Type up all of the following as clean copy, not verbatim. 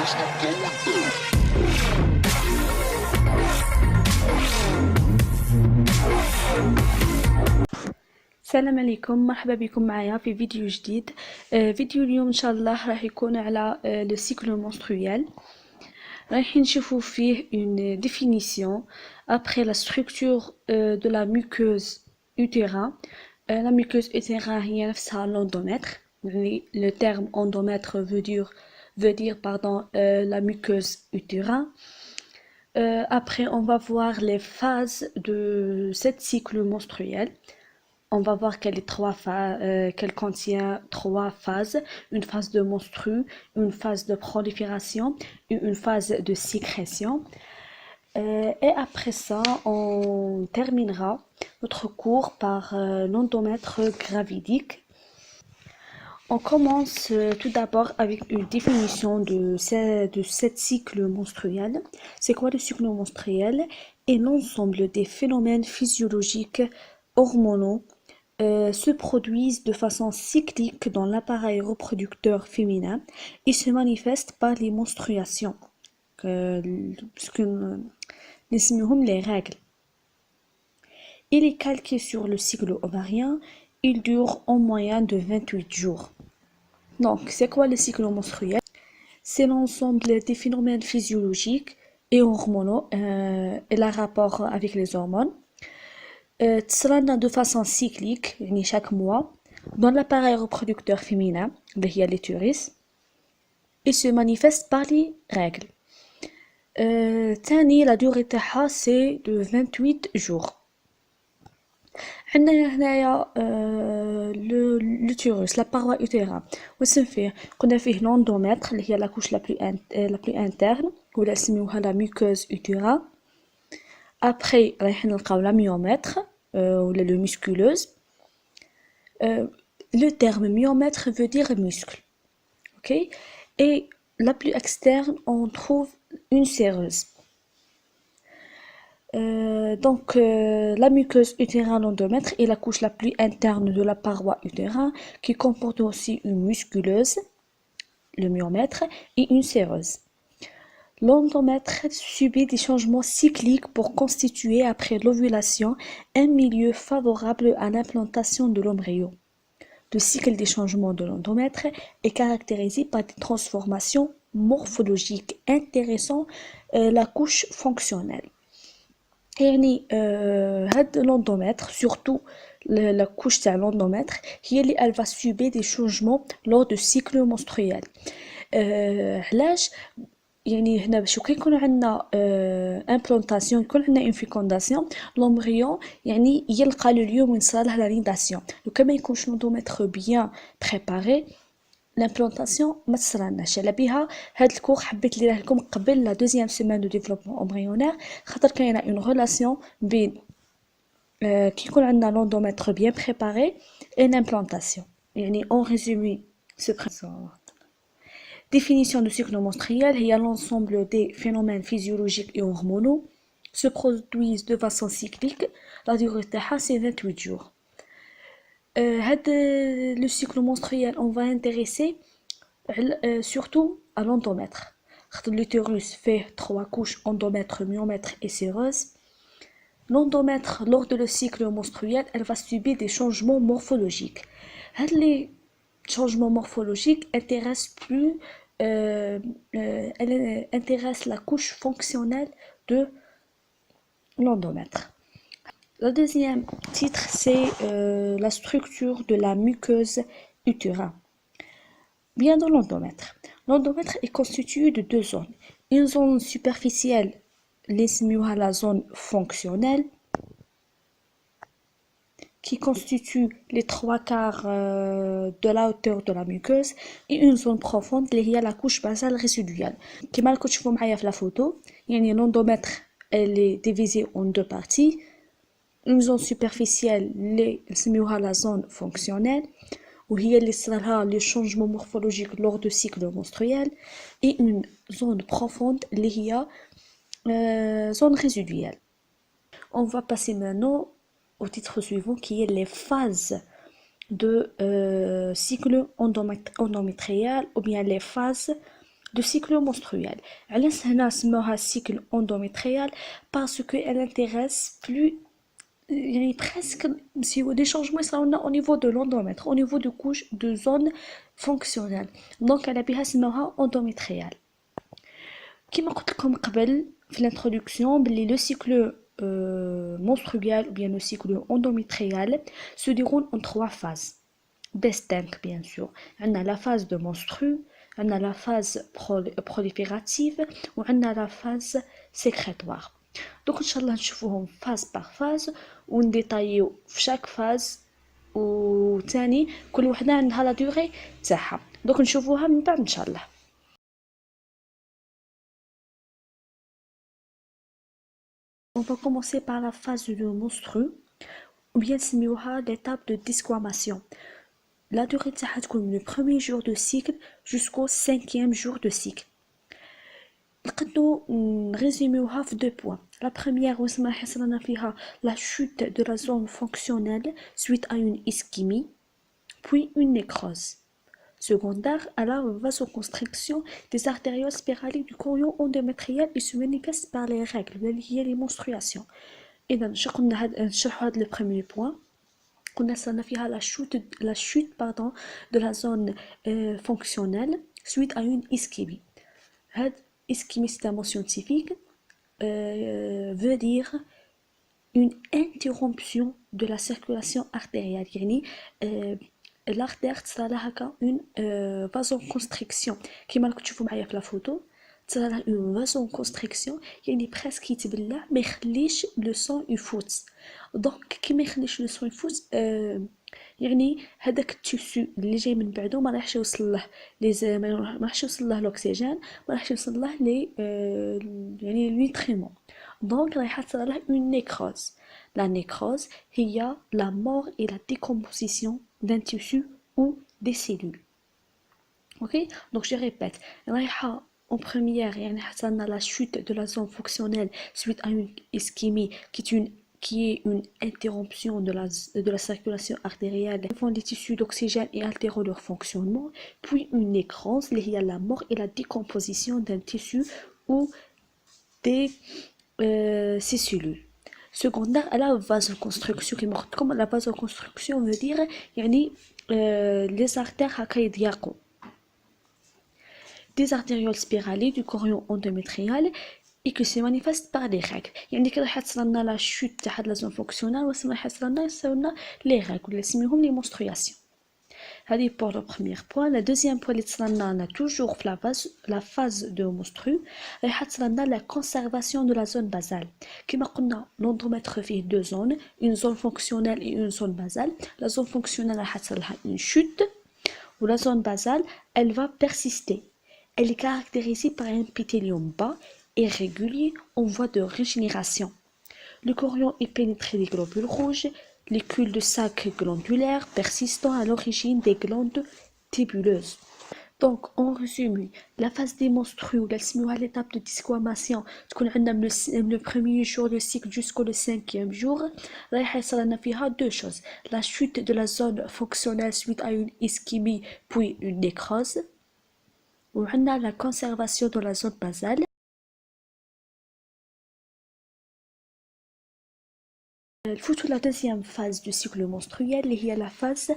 السلام عليكم، مرحبا بكم معايا في فيديو جديد. فيديو اليوم ان شاء الله راح يكون على لو سيكل منسترويال. رايحين نشوفوا فيه une définition après la structure de la muqueuse utérin. La muqueuse utérin هي نفسها l'endomètre. Le terme endomètre veut dire la muqueuse utérin. Après on va voir les phases de cette cycle menstruel. On va voir qu'elle contient trois phases, une phase de menstru, une phase de prolifération et une phase de sécrétion. Et après ça, on terminera notre cours par l'endomètre gravidique. On commence tout d'abord avec une définition de cette cycle menstruel. C'est quoi le cycle menstruel? Et l'ensemble des phénomènes physiologiques hormonaux se produisent de façon cyclique dans l'appareil reproducteur féminin et se manifestent par les menstruations, ce que nous appelons les règles. Il est calqué sur le cycle ovarien, il dure en moyenne de 28 jours. Donc, c'est quoi le cycle menstruel? C'est l'ensemble des phénomènes physiologiques et hormonaux et le rapport avec les hormones. تصرالنا de façon cyclique يعني chaque mois dans l'appareil reproducteur féminin اللي هي l'utérus et se manifeste par les règles. تاني la durée تاعها c'est de 28 jours. عندنا هنايا l'utérus la paroi utérine واسم فيه قلنا فيه l'endomètre اللي هي la couche la plus interne ولا نسميوها la muqueuse utérine. Après رايحين نلقاو la myomètre ou la musculeuse. Le terme myomètre veut dire muscle. Ok? Et la plus externe, on trouve une séreuse. La muqueuse utérine endomètre est la couche la plus interne de la paroi utérine qui comporte aussi une musculeuse, le myomètre, et une séreuse. L'endomètre subit des changements cycliques pour constituer après l'ovulation un milieu favorable à l'implantation de l'embryon. Le cycle des changements de l'endomètre est caractérisé par des transformations morphologiques intéressant la couche fonctionnelle. L'endomètre, surtout la couche de l'endomètre, elle va subir des changements lors du cycle menstruel. يعني هنا باش يكون عندنا امبلانتاسيون يكون عندنا اون فيكونداسيون لومبريون يعني يلقى لو ليو وين صار له لا نيداسيون لو كان ما يكونش لوندوميتر بيان بريباري لامبلانتاسيون ما تصرالناش. على بها هاد الكور حبيت ليه لكم قبل لا دوزيام سيمين دو ديفلوبمون امبريونير خاطر كاينه اون ريلاسيون بين كي يكون عندنا لوندوميتر بيان بريباري اي لامبلانتاسيون. يعني اون ريزومي سو Définition du cycle menstruel, il y a l'ensemble des phénomènes physiologiques et hormonaux se produisent de façon cyclique. La durée c'est 28 jours. Le cycle menstruel, on va intéresser surtout à l'endomètre. L'utérus fait 3 couches, endomètre, myomètre et séreuse. L'endomètre, lors de le cycle menstruel, elle va subir des changements morphologiques. Les changements morphologiques intéressent plus elle intéresse la couche fonctionnelle de l'endomètre. Le deuxième titre c'est la structure de la muqueuse utérine. Bien dans l'endomètre. L'endomètre est constitué de deux zones. Une zone superficielle, la zone fonctionnelle, qui constitue les 3/4 de la hauteur de la muqueuse et une zone profonde qui est la couche basale résiduelle. Comme vous pouvez voir sur la photo, l'endomètre elle est divisée en deux parties. Une zone superficielle, la zone fonctionnelle, où il y a les changements morphologiques lors du cycle menstruel, et une zone profonde, qui est la zone résiduelle. On va passer maintenant au titre suivant qui est les phases de cycle endométrial ou bien les phases de cycle menstruel. علاش هنا سموها cycle endométrial parce que elle intéresse plus يعني presque des changements يصراو au niveau de l'endomètre, au niveau de couche de zone fonctionnelle. Donc على بها سموها endométrial. كما قلت لكم قبل في l'introduction بلي le cycle menstruel ou bien le cycle endométrial se déroule en 3 phases distinctes bien sûr. On a la phase de menstru, on a la phase proliférative ou on a la phase sécrétoire. Donc inchallah نشوفوهم phase par phase ونديطايو في chaque phase وثاني كل وحده عندها لا durée تاعها. donc نشوفوها من بعد ان شاء الله. On va commencer par la phase de menstru ou bien نسميوها l'étape de desquamation. La durée تاعها تكون من le premier jour de cycle jusqu'au 5e jour de cycle. نقدروا نريزوميوها في دو بوين. La première واسمها حصلنا فيها la chute de la zone fonctionnelle suite à une ischémie puis une nécrose. Secondaire à la vasoconstriction des artérioles spiraliques du cordon endométrial et se manifeste par les règles liées les menstruations. إذا قلنا نشرحوا هذا le premier point. قلنا صرنا فيها la chute de la zone fonctionnelle suite à une ischémie. هاد ischémie c'est un mot scientifique veut dire une interruption de la circulation artérielle. يعني l'artère تصرى لها هكا une vasoconstriction كيما راكم تشوفوا معايا في لا فوتو تصرى لها une vasoconstriction يعني presque يتبلع ما يخليش لو سون يفوت. دونك كي ما يخليش لو سون يفوت يعني هذاك التيسو اللي جاي من بعدو ما راحش يوصل له لي ما راحش يوصل له الاكسجين ما راحش يوصل له لي يعني النيتريمون. دونك راح تصرى له une nécrose. La nécrose هي la mort et la décomposition d'un tissu ou des cellules. Ok, donc je répète, en première, il y a la chute de la zone fonctionnelle suite à une ischémie qui est une interruption de la circulation artérielle devant les tissus d'oxygène et altérant leur fonctionnement, puis une nécrose, il y a la mort et la décomposition d'un tissu ou des ces cellules. Secondaire à la vasoconstriction comme la vasoconstriction veut dire يعني les artères هكا يضيقوا des artérioles spiraliques du cordon endométrial et que se manifeste par des règles. يعني كي راح تصلنا لا chute تاع la zone fonctionnelle واسم راح يصيرنا les règles اللي نسميهم les menstruations. هذه pour le premier point. La deuxième point اللي تصلنا toujours في la phase de menstru راح تصلنا la conservation de la zone basale. كما قلنا l'endomètre فيه deux zones, une zone fonctionnelle et une zone basale. La zone fonctionnelle راح تصلها une chute ou la zone basale elle va persister. Elle est caractérisée par un épithélium bas et régulier en voie de régénération. Le chorion est pénétré des globules rouges, les culs de sac glandulaires persistant à l'origine des glandes tubuleuses. Donc, en résumé, la phase des menstrues, l'étape de desquamation, le premier jour de cycle jusqu'au 5e jour, il y a deux choses. La chute de la zone fonctionnelle suite à une ischémie puis une nécrose. On a la conservation de la zone basale. Il faut la deuxième phase du cycle menstruel, il y a la phase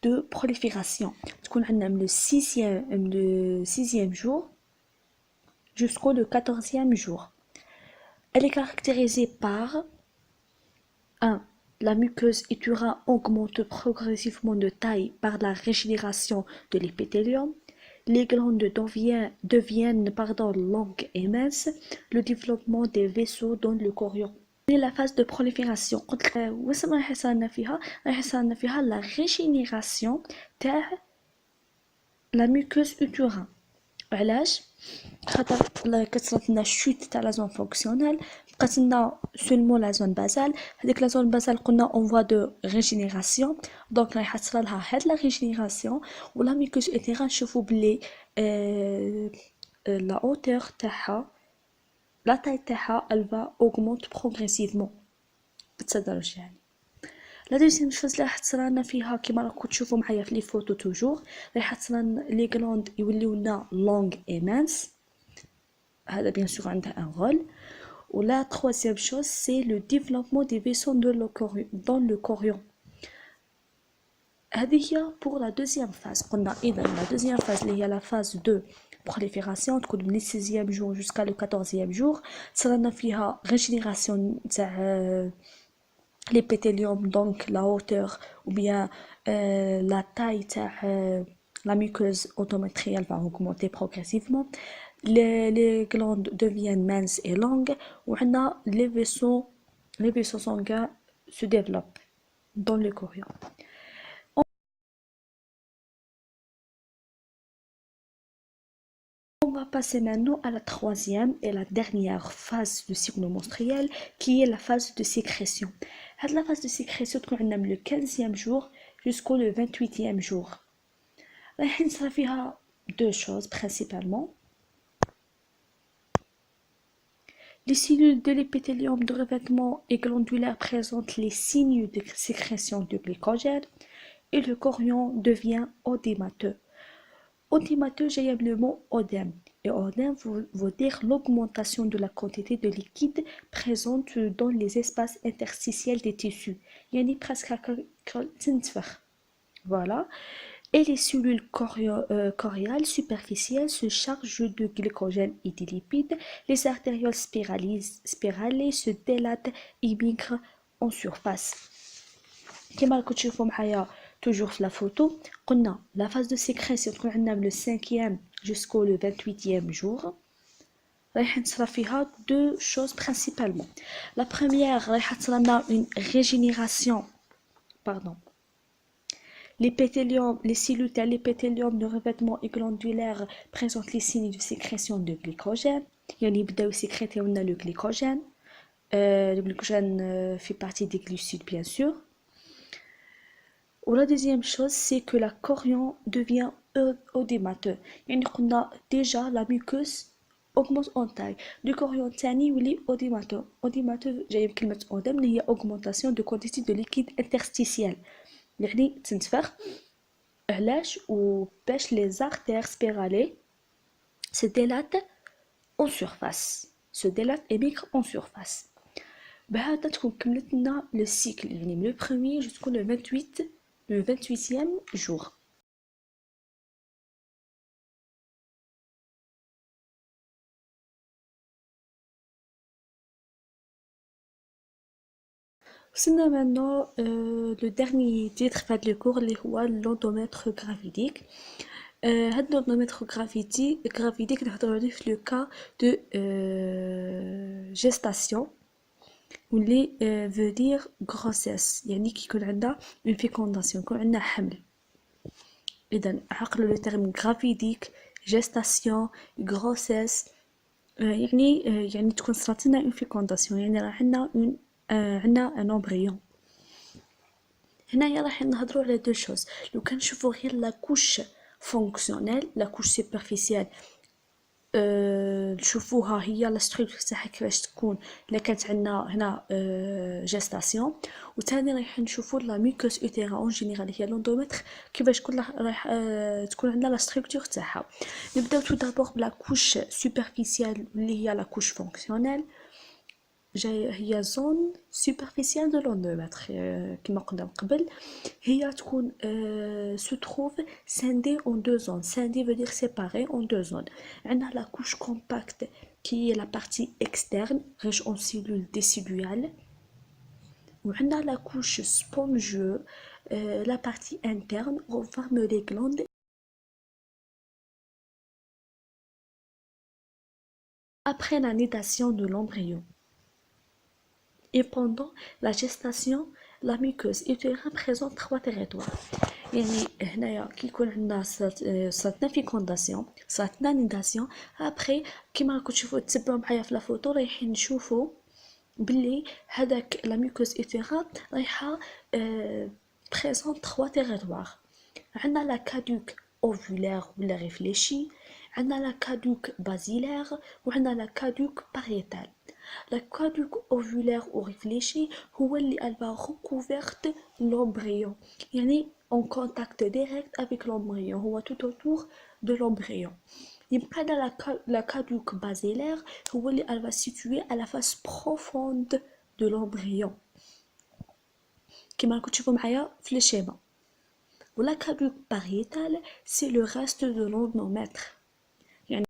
de prolifération. On a le sixième jour jusqu'au 14e jour. Elle est caractérisée par 1. La muqueuse utérine augmente progressivement de taille par la régénération de l'épithélium. Les glandes deviennent longues et minces. Le développement des vaisseaux dans le chorion. La phase de prolifération. راح يصيرنا فيها la régénération تاع la muqueuse utérine. علاش؟ خاطر كتصرات لنا شوت تاع لا زون فونكسيونيل بقات لنا سولمون لا زون بازال. هذيك لا زون بازال قلنا اون فوا دو ريجينيراسيون. دونك راح تصرا لها هاد لا ريجينيراسيون ولا ميكوس اتيرا نشوفوا بلي لا اوتور تاعها لا تاي تاعها elle va augmente progressivement بالتدرج يعني. لا دوزيام شوز اللي راح تصرانا فيها كيما راكم تشوفوا معايا في لي فوتو توجور، راح تصرانا لي غلوند يوليو لنا لونغ ايمانس، هذا بيان سور عندها ان رول. ولا troisième chose c'est le développement des vaisseaux dans le chorion. هذه هي pour la deuxième phase. قلنا إذا la deuxième phase اللي هي la phase de prolifération تكون من 6e jour jusqu'à le 14e jour، صرنا فيها régénération تاع l'épithélium, donc la hauteur ou bien la taille تاع la muqueuse endométriale va augmenter progressivement. Les glandes deviennent minces et longues, ou les vaisseaux sanguins se développent dans le chorion. On va passer maintenant à la troisième et la dernière phase du cycle menstruel, qui est la phase de sécrétion. La phase de sécrétion تكون le 15e jour jusqu'au 28e jour. راح نصرا فيها deux choses principalement. Les cellules de l'épithélium de revêtement et glandulaire présentent les signes de sécrétion de glycogène et le chorion devient odémateux. Odémateux, j'ai le mot odème. Et odème veut dire l'augmentation de la quantité de liquide présente dans les espaces interstitiels des tissus. Yani presque voilà. Et les cellules choriales superficielles se chargent de glycogène et de lipides. Les artérioles spiralées se dilatent et migrent en surface. كما راكم تشوفوا معايا toujours في la photo، قلنا la phase de sécrétion تكون عندنا le 5e jusqu'au 28e jour. رايح نصرا فيها deux choses principalement. La première رايح تصرا لنا une régénération les cellules de l'épithélium de revêtement et glandulaire présentent les signes de sécrétion de glycogène. يعني يبداو sécréter لنا le glycogène. Le glycogène fait partie des glucides bien sûr. La deuxième chose, c'est que la chorion devient odémateux. يعني قلنا déjà la muqueuse augmente en taille. Du chorion تاني يولي odémateux. Odémateux جاي بكلمة أودم اللي هي augmentation de quantité de liquide interstitiel. يعني تنتفخ. علاش؟ وباش les artères spiralées se dilatent en surface. Se dilatent et migrent en surface. بهذا تكون كملت لنا le cycle يعني من le 1er jusqu'au le 28e jour. وصلنا maintenant le dernier titre في le cours اللي هو l'endomètre gravidique. هاد l'endomètre gravidique نهضروا عليه في le cas de gestation واللي veut dire grossesse، يعني كي يكون عندنا une fécondation، يكون عندنا حمل. إذا عقلوا le terme gravidique، gestation، grossesse، يعني تكون صارت لنا une fécondation، يعني راح عندنا un embryon. هنايا راح نهضروا على deux choses. لو كان نشوفوا غير la couche fonctionnelle، la couche superficielle، نشوفوها هي لا ستركتور تاعها كيفاش تكون الا كانت عندنا هنا جيستاسيون. وثاني راح نشوفوا لا ميكوس اوتيرا اون جينيرال هي لوندومتر كيفاش راح تكون عندنا لا ستركتور تاعها. نبداو تو دابور بلا كوش سوبرفيسيال اللي هي لا كوش فونكسيونيل، هي زون سوبرفيسيال دو لوندومتر كما قلنا من قبل. هي تكون se trouve scindée en deux zones. Scindée veut dire séparée en deux zones. On a la couche compacte qui est la partie externe, riche en cellules décellulaires. On a la couche spongieuse, la partie interne, on forme les glandes. Après la nidation de l'embryon et pendant la gestation, la muqueuse utérine présente trois territoires. يعني هنايا كي يكون عندنا صارتنا فيكونداسيون، صارتنا نيداسيون، ابري كيما راكم تشوفوا تتبعوا معايا في لا فوتو رايحين نشوفوا بلي هذاك لا ميوكوس اوتيرا رايحه بريزونط 3 تيريتوار. عندنا لا كادوك اوفولير ولا ريفليشي، عندنا لا كادوك بازيلير وعندنا لا كادوك باريتال. لا كادوك اوفولير او ريفليشي هو اللي الفا recouverte l'embryon، يعني en contact direct avec l'embryon، هو tout autour de l'embryon. يبقى la caduque basilaire هو اللي elle va situer à la face profonde de l'embryon كما راكم تشوفوا معايا في الشيما. ولا caduque pariétale c'est le reste de l'endomètre. يعني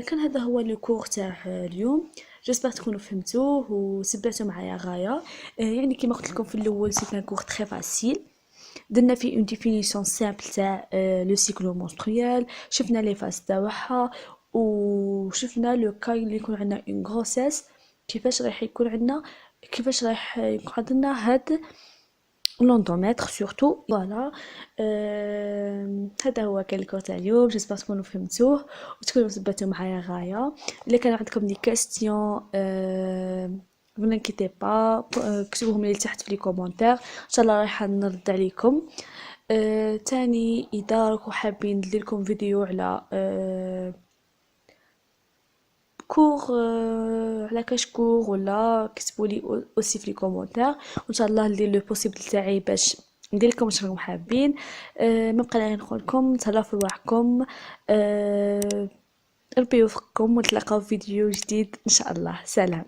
كان هذا هو لو كور تاع اليوم، جيسبر تكونوا فهمتوه وسبعتوا معايا غايه. يعني كما قلت لكم في الاول سي ان كور تري فاسيل، درنا فيه اون ديفينيسيون سامبل تاع لو سيكلو مونسترويال، شفنا لي فاز تاعها وشفنا لو كاي اللي يكون عندنا اون غروسيس كيفاش راح يكون عندنا، كيفاش راح يكون عندنا هاد لوندومتر سورتو. فوالا هذا هو كان الكور تاع اليوم، جيسبر تكونوا فهمتوه وتكونوا تبعتوا معايا غايه. الا كان عندكم دي كاستيون vous n'inquiétez pas كتبوهم لي تحت في لي كومونتير، ان شاء الله راح نرد عليكم. تاني اذا راكم حابين ندير لكم فيديو على كور على كشكور ولا كتبوا لي اوسي في لي كومونتير، وان شاء الله ندير لو بوسيبل تاعي باش ندير لكم واش راكم حابين. ما بقى لي نقول لكم تهلاو في رواحكم، ربي يوفقكم، ونتلاقاو في فيديو جديد ان شاء الله. سلام.